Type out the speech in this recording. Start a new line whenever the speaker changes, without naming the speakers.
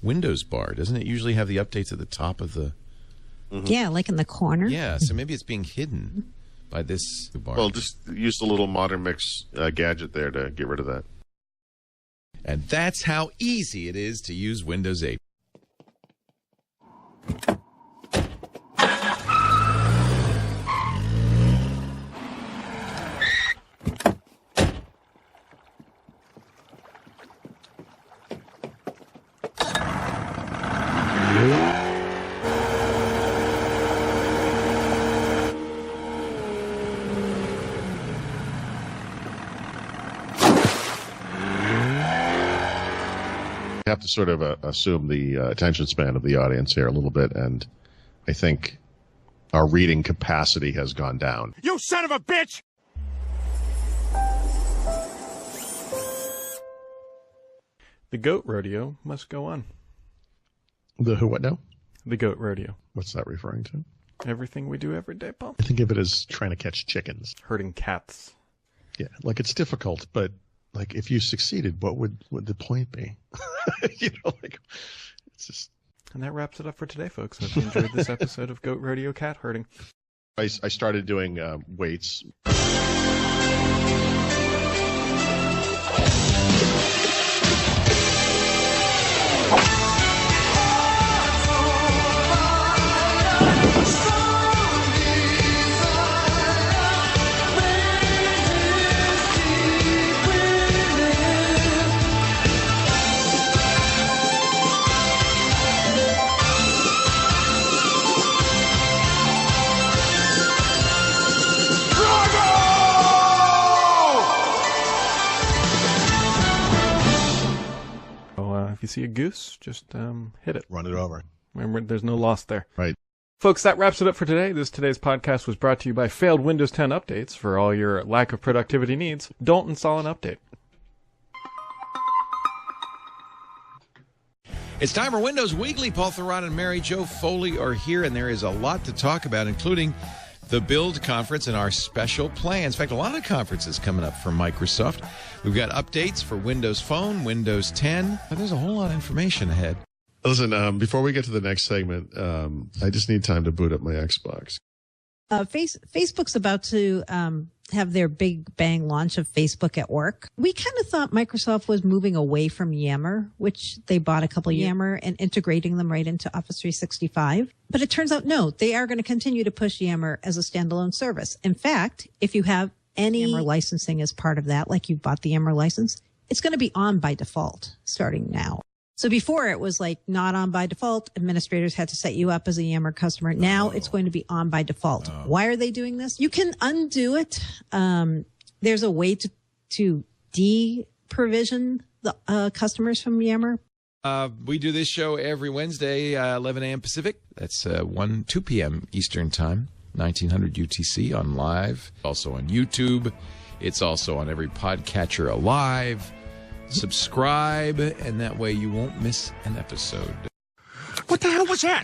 Windows bar. Doesn't it usually have the updates at the top of the...
Mm-hmm. Yeah, like in the corner.
Yeah, so maybe it's being hidden by this bar.
Well, just use the little Modern Mix gadget there to get rid of that.
And that's how easy it is to use Windows 8.
Have to sort of assume the attention span of the audience here a little bit, and I think our reading capacity has gone down.
You son of a bitch!
The goat rodeo must go on.
The who, what now?
The goat rodeo.
What's that referring to?
Everything we do every day, Paul.
I think of it as trying to catch chickens.
Herding cats.
Yeah, like it's difficult, but like if you succeeded, what would the point be? You know, like it's just.
And that wraps it up for today, folks. Hope you enjoyed this episode of Goat Rodeo Cat Herding.
I started doing weights.
If you see a goose, just hit it.
Run it over.
Remember, there's no loss there.
Right.
Folks, that wraps it up for today. Today's podcast was brought to you by Failed Windows 10 Updates. For all your lack of productivity needs, don't install an update.
It's time for Windows Weekly. Paul Thurrott and Mary Jo Foley are here, and there is a lot to talk about, including the Build Conference and our special plans. In fact, a lot of conferences coming up from Microsoft. We've got updates for Windows Phone, Windows 10. There's a whole lot of information ahead.
Listen, before we get to the next segment, I just need time to boot up my Xbox.
Facebook's about to have their big bang launch of Facebook at Work. We kind of thought Microsoft was moving away from Yammer, which they bought a couple of Yammer and integrating them right into Office 365. But it turns out, no, they are going to continue to push Yammer as a standalone service. In fact, if you have any Yammer licensing as part of that, like you bought the Yammer license, it's going to be on by default starting now. So before it was like not on by default. Administrators had to set you up as a Yammer customer. Now it's going to be on by default. Why are they doing this? You can undo it. There's a way to de-provision the customers from Yammer.
We do this show every Wednesday, 11 a.m. Pacific. That's 2 p.m. Eastern Time, 1900 UTC on live. Also on YouTube. It's also on every podcatcher alive. Subscribe, and that way you won't miss an episode.
What the hell was that?